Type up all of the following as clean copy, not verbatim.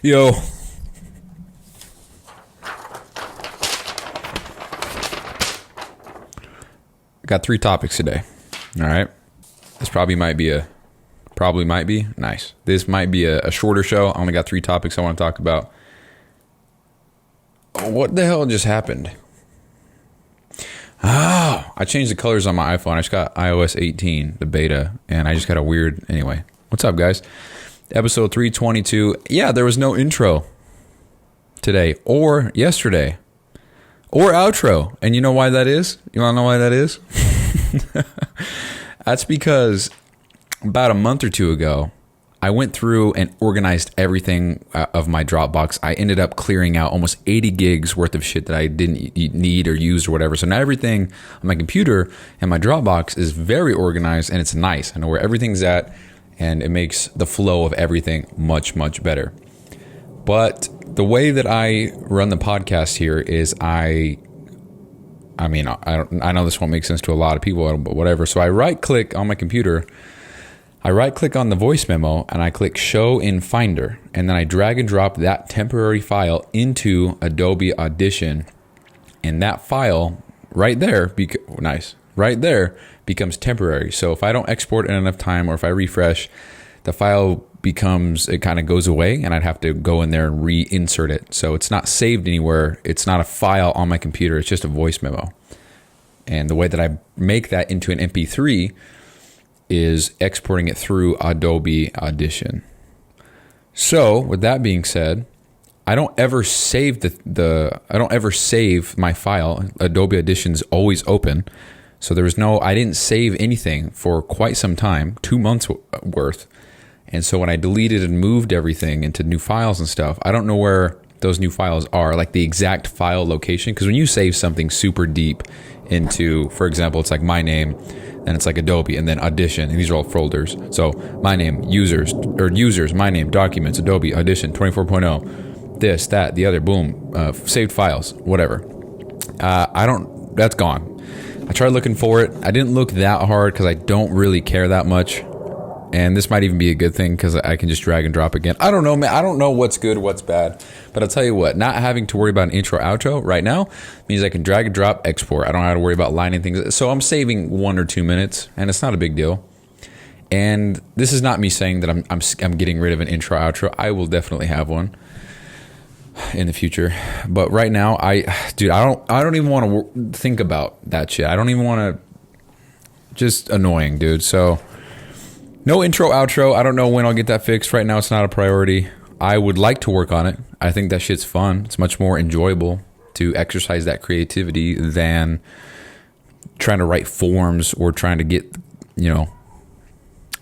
Yo. Got 3 topics today. All right. This probably might be nice. This might be a shorter show. I only got 3 topics I want to talk about. What the hell just happened? Oh, I changed the colors on my iPhone. I just got iOS 18, the beta, and I just got a weird... Anyway, what's up, guys? Episode 322. Yeah, there was no intro today or yesterday or outro. And you know why that is? You want to know why that is? That's because about a month or 2 ago, I went through and organized everything of my Dropbox. I ended up clearing out almost 80 gigs worth of shit that I didn't need or use or whatever. So now everything on my computer and my Dropbox is very organized and it's nice. I know where everything's at and it makes the flow of everything much, much better. But the way that I run the podcast here is I know this won't make sense to a lot of people, but whatever. So I right-click on my computer. I right-click on the voice memo and I click Show in Finder, and then I drag and drop that temporary file into Adobe Audition, and that file right there becomes temporary. So if I don't export in enough time or if I refresh, the file kind of goes away, and I'd have to go in there and reinsert it. So it's not saved anywhere. It's not a file on my computer. It's just a voice memo. And the way that I make that into an MP3 is exporting it through Adobe Audition. So with that being said, I don't ever save I don't ever save my file. Adobe Audition's always open. So I didn't save anything for quite some time, 2 months worth. And so when I deleted and moved everything into new files and stuff, I don't know where those new files are, like the exact file location. Because when you save something super deep into, for example, it's like my name, and it's like Adobe, and then Audition, and these are all folders. So my name, users, my name, documents, Adobe, Audition, 24.0, this, that, the other, boom, saved files, whatever. That's gone. I tried looking for it. I didn't look that hard because I don't really care that much. And this might even be a good thing because I can just drag and drop again. I don't know, man. I don't know what's good, what's bad. But I'll tell you what, not having to worry about an intro, outro right now means I can drag and drop, export. I don't have to worry about lining things. So I'm saving 1 or 2 minutes, and it's not a big deal. And this is not me saying that I'm getting rid of an intro, outro. I will definitely have one in the future. But right now, I don't even want to think about that shit. I don't even want to. Just annoying, dude. So. No intro, outro. I don't know when I'll get that fixed. Right now, it's not a priority. I would like to work on it. I think that shit's fun. It's much more enjoyable to exercise that creativity than trying to write forms or trying to get,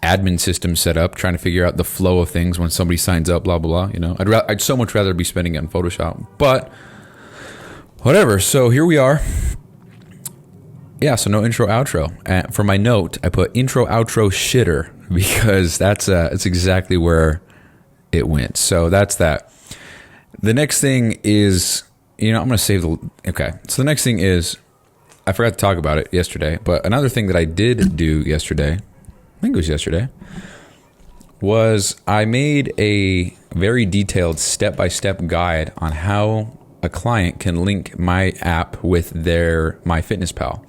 admin systems set up, trying to figure out the flow of things when somebody signs up, blah, blah, blah. I'd so much rather be spending it on Photoshop. But whatever. So here we are. Yeah, so no intro, outro. For my note, I put intro, outro, shitter because that's exactly where it went. So that's that. The next thing is, I'm going to save okay. So the next thing is, I forgot to talk about it yesterday, but another thing that I did do yesterday, I think it was yesterday, was I made a very detailed step-by-step guide on how a client can link my app with their MyFitnessPal.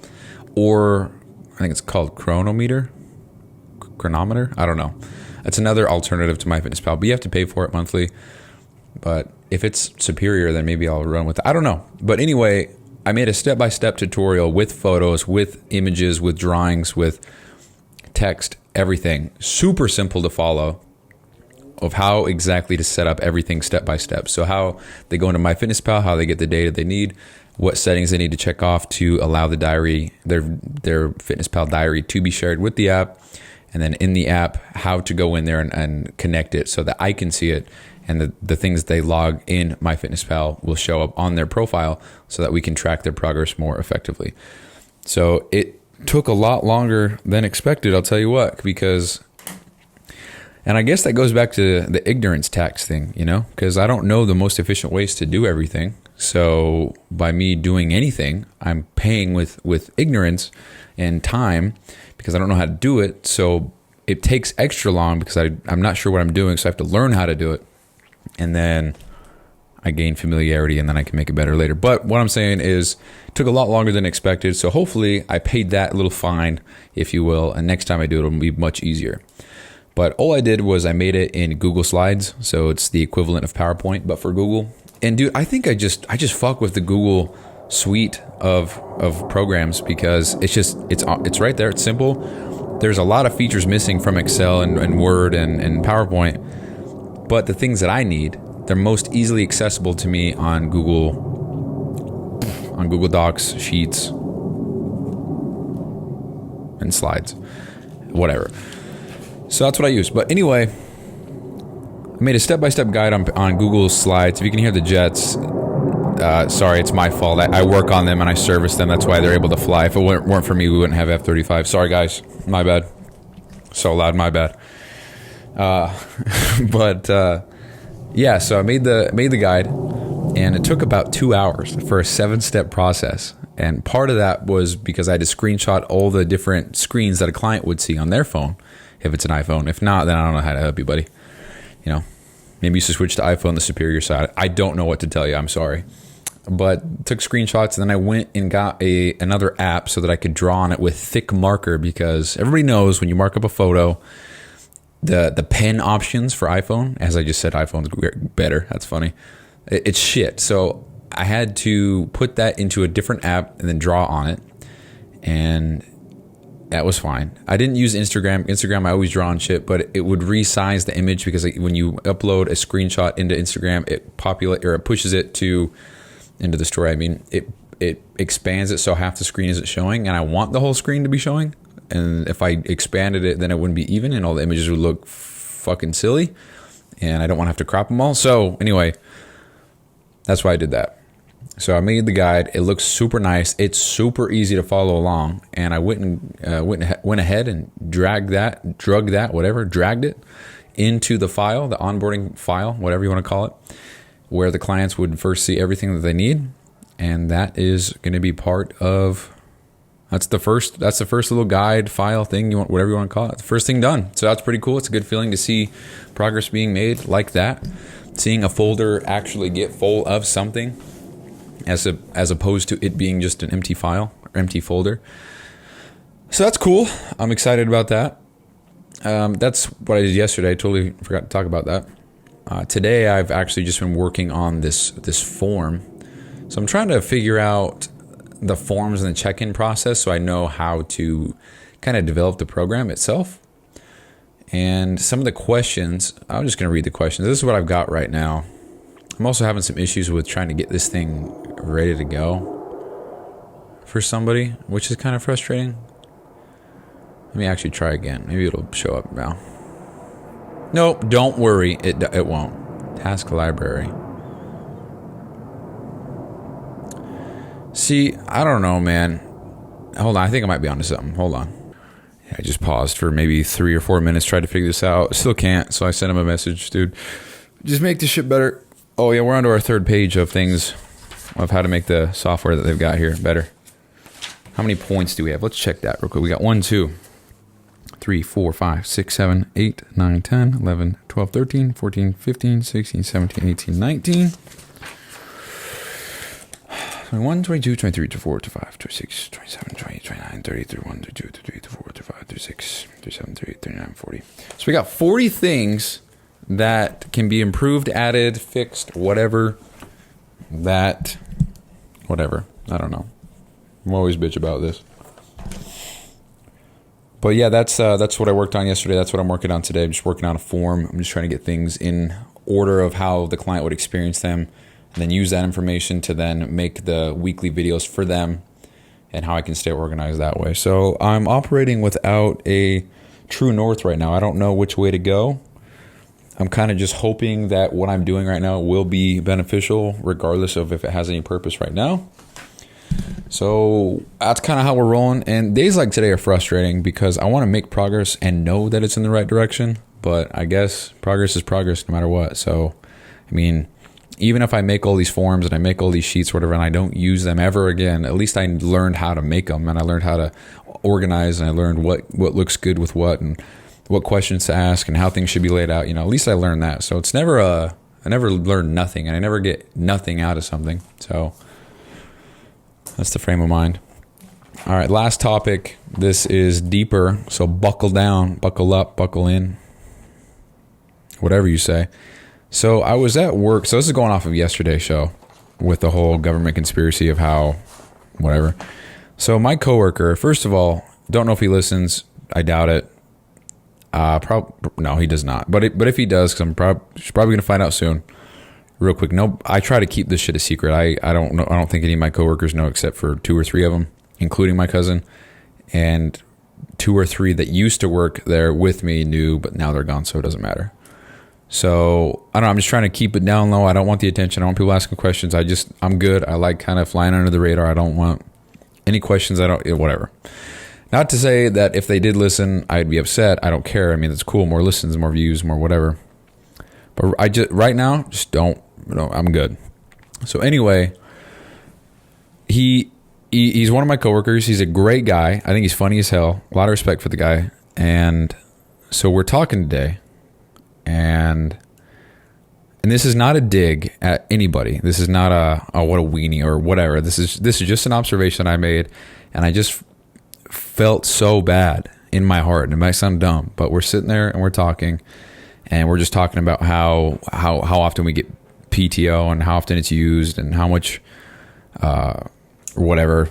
Or I think it's called chronometer. I don't know. It's another alternative to MyFitnessPal, but you have to pay for it monthly. But if it's superior, then maybe I'll run with it. I don't know. But anyway, I made a step-by-step tutorial with photos, with images, with drawings, with text, everything. Super simple to follow of how exactly to set up everything step by step. So how they go into MyFitnessPal, how they get the data they need, what settings they need to check off to allow the diary, their FitnessPal diary to be shared with the app. And then in the app, how to go in there and connect it so that I can see it. And the things they log in MyFitnessPal will show up on their profile so that we can track their progress more effectively. So it took a lot longer than expected, I'll tell you what, because... And I guess that goes back to the ignorance tax thing, because I don't know the most efficient ways to do everything. So by me doing anything, I'm paying with ignorance and time because I don't know how to do it. So it takes extra long because I'm not sure what I'm doing. So I have to learn how to do it. and then I gain familiarity, and then I can make it better later. But what I'm saying is, it took a lot longer than expected. So hopefully I paid that little fine, if you will, and next time I do it, it'll be much easier. But all I did was I made it in Google Slides, so it's the equivalent of PowerPoint, but for Google. And dude, I think I just fuck with the Google suite of programs because it's right there. It's simple. There's a lot of features missing from Excel and Word and PowerPoint, but the things that I need, they're most easily accessible to me on Google Docs, Sheets, and Slides, whatever. So that's what I use. But anyway, I made a step-by-step guide on Google Slides. If you can hear the jets, sorry, it's my fault. I work on them and I service them. That's why they're able to fly. If it weren't for me, we wouldn't have F-35. Sorry, guys. My bad. So loud. My bad. Yeah, so I made the guide, and it took about 2 hours for a 7-step process. And part of that was because I had to screenshot all the different screens that a client would see on their phone, if it's an iPhone. If not, then I don't know how to help you, buddy. You know, maybe you should switch to iPhone, the superior side. I don't know what to tell you. I'm sorry. But took screenshots, and then I went and got another app so that I could draw on it with thick marker, because everybody knows when you mark up a photo, the pen options for iPhone, as I just said, iPhone's better. That's funny. It's shit. So I had to put that into a different app and then draw on it, and that was fine. I didn't use Instagram. Instagram, I always draw on shit, but it would resize the image because when you upload a screenshot into Instagram, it pushes it into the story. I mean, it expands it so half the screen isn't showing, and I want the whole screen to be showing. And if I expanded it, then it wouldn't be even, and all the images would look fucking silly, and I don't want to have to crop them all. So anyway, that's why I did that. So I made the guide. It looks super nice. It's super easy to follow along, and I went ahead and dragged it into the file, the onboarding file, whatever you want to call it, where the clients would first see everything that they need, and that is going to be part of. That's the first little guide file thing, whatever you want to call it. The first thing done. So that's pretty cool. It's a good feeling to see progress being made like that. Seeing a folder actually get full of something as opposed to it being just an empty file or empty folder. So that's cool. I'm excited about that. That's what I did yesterday. I totally forgot to talk about that. Today I've actually just been working on this form. So I'm trying to figure out the forms and the check-in process so I know how to kind of develop the program itself. And some of the questions, I'm just going to read the questions. This is what I've got right now. I'm also having some issues with trying to get this thing ready to go for somebody, which is kind of frustrating. Let me actually try again. Maybe it'll show up now. Nope, don't worry. It won't. Task library. See, I don't know, man. Hold on, I think I might be onto something. Hold on. Yeah, I just paused for maybe 3 or 4 minutes, tried to figure this out. Still can't, so I sent him a message, dude. Just make this shit better. Oh, yeah, we're on to our 3rd page of things, of how to make the software that they've got here better. How many points do we have? Let's check that real quick. We got 1, 2, 3, 4, 5, 6, 7, 8, 9, 10, 11, 12, 13, 14, 15, 16, 17, 18, 19. 21, 22, 23, 24, 25, 26, 27, 28, 29, 30, 31, 32, 33, 34, 35, 36, 37, 38, 39, 40. So we got 40 things that can be improved, added, fixed, whatever. I don't know. I'm always bitch about this. But yeah, that's what I worked on yesterday. That's what I'm working on today. I'm just working on a form. I'm just trying to get things in order of how the client would experience them, and then use that information to then make the weekly videos for them and how I can stay organized that way. So I'm operating without a true north right now. I don't know which way to go. I'm kind of just hoping that what I'm doing right now will be beneficial regardless of if it has any purpose right now. So that's kind of how we're rolling. And days like today are frustrating because I want to make progress and know that it's in the right direction. But I guess progress is progress no matter what. So, I mean, even if I make all these forms and I make all these sheets or whatever and I don't use them ever again, at least I learned how to make them and I learned how to organize and I learned what looks good with what and what questions to ask and how things should be laid out. You know, at least I learned that. So it's never I never learn nothing, and I never get nothing out of something. So that's the frame of mind. All right, last topic. This is deeper, so buckle down, buckle up, buckle in, whatever you say. So I was at work. So this is going off of yesterday's show with the whole government conspiracy of how, whatever. So my coworker, first of all, don't know if he listens. I doubt it. No, he does not. But if he does, because I'm probably going to find out soon. Real quick, no, I try to keep this shit a secret. I don't know. I don't think any of my coworkers know, except for 2 or 3 of them, including my cousin, and 2 or 3 that used to work there with me knew, but now they're gone, so it doesn't matter. So I don't know. I'm just trying to keep it down low. I don't want the attention. I don't want people asking questions. I'm good. I like kind of flying under the radar. I don't want any questions. Whatever. Not to say that if they did listen, I'd be upset. I don't care. I mean, it's cool. More listens, more views, more whatever. But right now, just don't. I'm good. So anyway, he's one of my coworkers. He's a great guy. I think he's funny as hell. A lot of respect for the guy. And so we're talking today, and this is not a dig at anybody. This is not what a weenie or whatever. This is just an observation I made, and I just felt so bad in my heart. And it might sound dumb, but we're sitting there and we're talking, and we're just talking about how often we get PTO and how often it's used and how much whatever.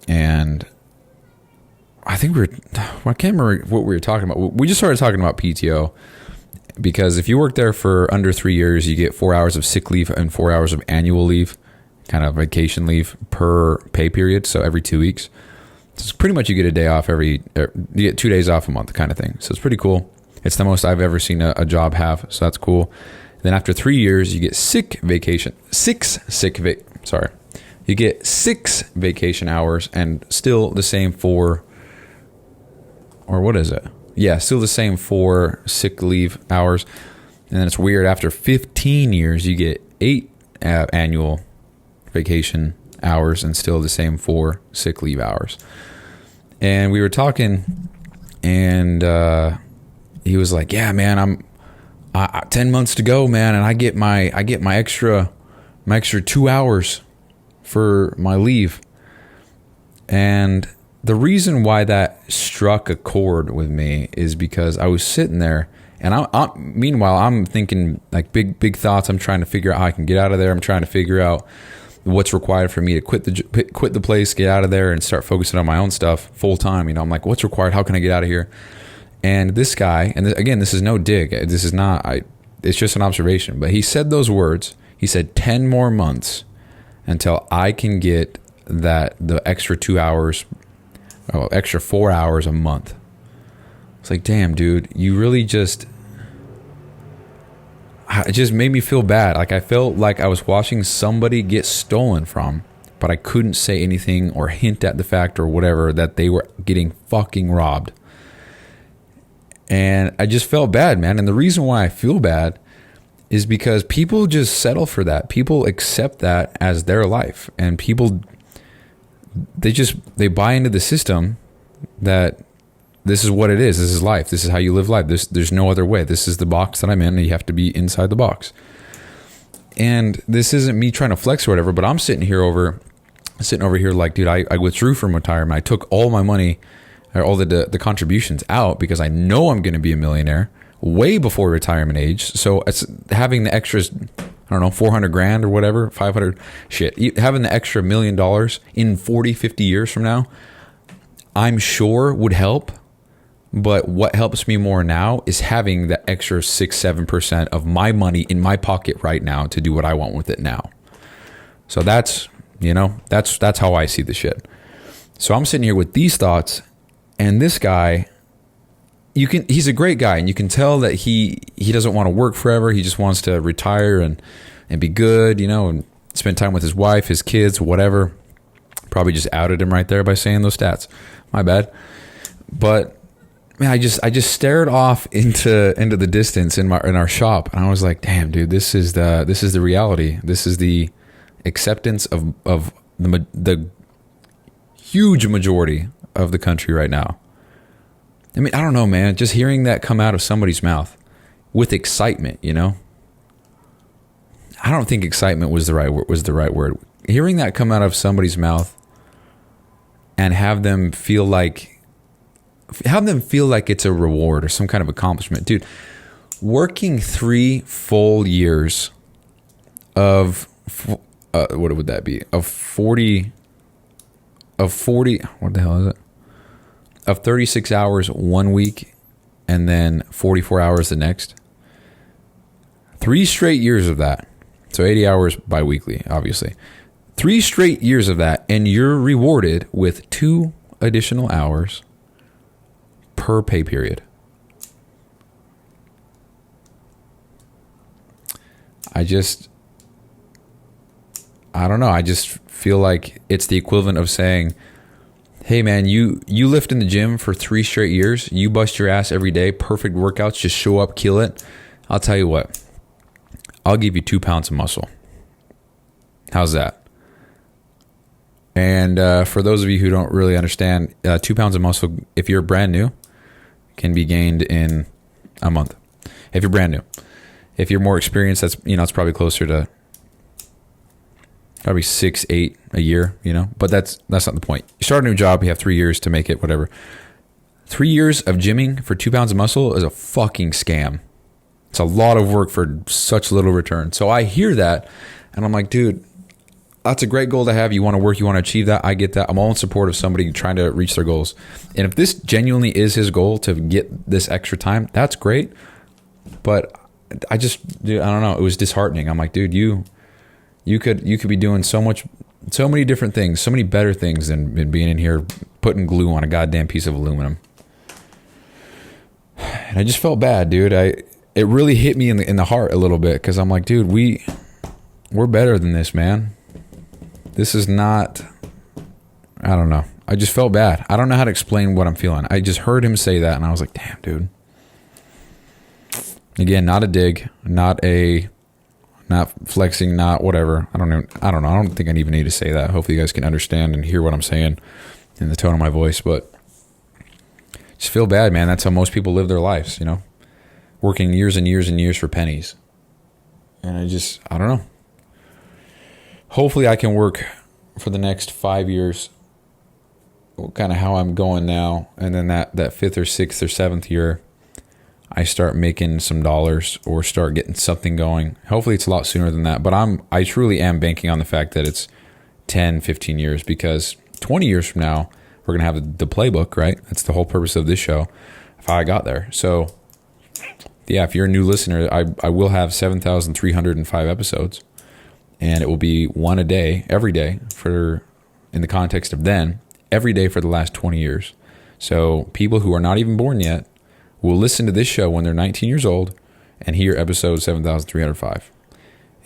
And I think I can't remember what we were talking about. We just started talking about PTO because if you work there for under 3 years, you get 4 hours of sick leave and 4 hours of annual leave, kind of vacation leave per pay period. So every 2 weeks. So it's pretty much you get a day off you get 2 days off a month kind of thing. So it's pretty cool. It's the most I've ever seen a job have. So that's cool. Then after 3 years, you get you get 6 vacation hours and still the same 4, or what is it? Yeah, still the same 4 sick leave hours. And then it's weird. After 15 years, you get 8 annual vacation hours and still the same 4 sick leave hours. And we were talking, and he was like, "Yeah, man, I'm 10 months to go, man, and I get my extra 2 hours for my leave." And the reason why that struck a chord with me is because I was sitting there, and meanwhile I'm thinking like big thoughts. I'm trying to figure out how I can get out of there. I'm trying to figure out what's required for me to quit the place, get out of there, and start focusing on my own stuff full time. I'm like, what's required? How can I get out of here? And this guy, and again, this is no dig. This is not. It's just an observation. But he said those words. He said 10 more months until I can get the extra 2 hours, extra 4 hours a month. It's like, damn, dude, you really just. It just made me feel bad. Like I felt like I was watching somebody get stolen from, but I couldn't say anything or hint at the fact or whatever that they were getting fucking robbed. And I just felt bad, man. And the reason why I feel bad is because people just settle for that. People accept that as their life. And people, they buy into the system that this is what it is. This is life. This is how you live life. There's no other way. This is the box that I'm in, and you have to be inside the box. And this isn't me trying to flex or whatever, but I'm sitting over here like, dude, I withdrew from retirement. I took all my money, or all the contributions out, because I know I'm going to be a millionaire way before retirement age. So it's having the extras, I don't know, 400 grand or whatever, 500 shit, having the extra $1 million in 40, 50 years from now, I'm sure would help. But what helps me more now is having the extra 6-7% of my money in my pocket right now to do what I want with it now. So that's how I see the shit. So I'm sitting here with these thoughts, and this guy, he's a great guy, and you can tell that he doesn't want to work forever. He just wants to retire and be good, and spend time with his wife, his kids, whatever. Probably just outed him right there by saying those stats. My bad. But man, I just stared off into the distance in our shop, and I was like, damn, dude, this is the reality. This is the acceptance of the huge majority of the country right now. I mean, I don't know, man. Just hearing that come out of somebody's mouth with excitement, I don't think excitement was the right word. Hearing that come out of somebody's mouth and have them feel like it's a reward or some kind of accomplishment. Dude, working 3 full years of what would that be? Of 40, what the hell is it? Of 36 hours one week and then 44 hours the next. 3 straight years of that. So 80 hours bi-weekly, obviously. 3 straight years of that, and you're rewarded with 2 additional hours per pay period. I don't know. I just feel like it's the equivalent of saying, hey man, you lift in the gym for 3 straight years. You bust your ass every day. Perfect workouts. Just show up, kill it. I'll tell you what. I'll give you 2 pounds of muscle. How's that? And for those of you who don't really understand, 2 pounds of muscle, if you're brand new, can be gained in a month. If you're brand new. If you're more experienced, that's it's probably closer to probably 6, 8 a year, But that's not the point. You start a new job, you have 3 years to make it, whatever. 3 years of gymming for 2 pounds of muscle is a fucking scam. It's a lot of work for such little return. So I hear that, and I'm like, dude, that's a great goal to have. You want to work, you want to achieve that. I get that. I'm all in support of somebody trying to reach their goals. And if this genuinely is his goal to get this extra time, that's great. But I don't know. It was disheartening. I'm like, dude, you could be doing so many different things, so many better things than being in here putting glue on a goddamn piece of aluminum. And I just felt bad, dude. It really hit me in the heart a little bit, because I'm like, dude, we're better than this, man. This is not, I don't know. I just felt bad. I don't know how to explain what I'm feeling. I just heard him say that, and I was like, damn, dude. Again, not a dig, not flexing, not whatever. I don't know. I don't think I even need to say that. Hopefully you guys can understand and hear what I'm saying in the tone of my voice, but just feel bad, man. That's how most people live their lives, working years and years and years for pennies. And I don't know. Hopefully I can work for the next 5 years, kind of how I'm going now. And then that 5th or 6th or 7th year, I start making some dollars or start getting something going. Hopefully it's a lot sooner than that. But I truly am banking on the fact that it's 10, 15 years, because 20 years from now, we're going to have the playbook, right? That's the whole purpose of this show, if I got there. So yeah, if you're a new listener, I will have 7,305 episodes, and it will be one a day, every day, in the context of then, every day for the last 20 years. So people who are not even born yet will listen to this show when they're 19 years old and hear episode 7,305.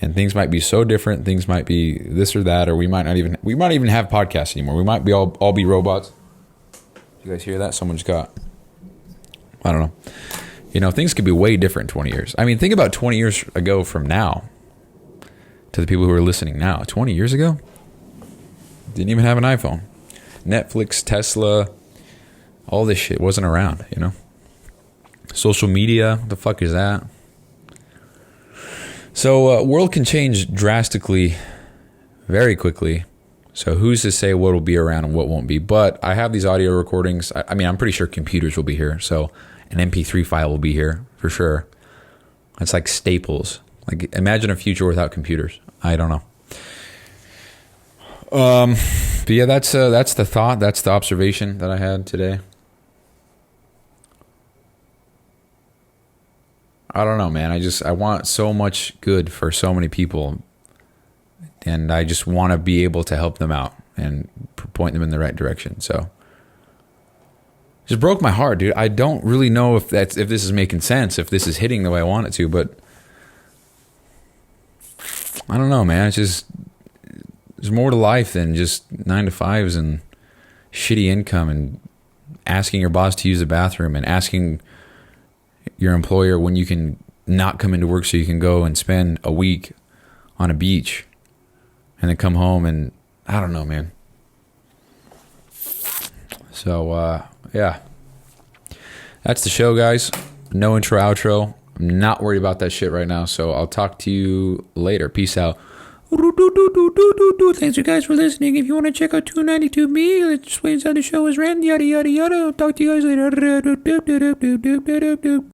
And things might be so different. Things might be this or that, or we might even have podcasts anymore. We might be all be robots. You guys hear that? Someone just got, I don't know. Things could be way different in 20 years. I mean, think about 20 years ago from now to the people who are listening now. 20 years ago? Didn't even have an iPhone. Netflix, Tesla, all this shit wasn't around, Social media, what the fuck is that? So, world can change drastically, very quickly. So, who's to say what will be around and what won't be? But I have these audio recordings. I mean, I'm pretty sure computers will be here. So, an MP3 file will be here for sure. It's like staples. Like, imagine a future without computers. I don't know. But yeah, that's the thought. That's the observation that I had today. I don't know, man. I want so much good for so many people, and I just want to be able to help them out and point them in the right direction. So, just broke my heart, dude. I don't really know if this is making sense, if this is hitting the way I want it to, but I don't know, man. It's just, there's more to life than just 9 to 5s and shitty income and asking your boss to use the bathroom and asking your employer when you can not come into work so you can go and spend a week on a beach and then come home, and I don't know, man. So, yeah. That's the show, guys. No intro, outro. I'm not worried about that shit right now. So I'll talk to you later. Peace out. Thanks you guys for listening. If you want to check out 292B, it explains how the show is ran, yada yada yada. I'll talk to you guys later.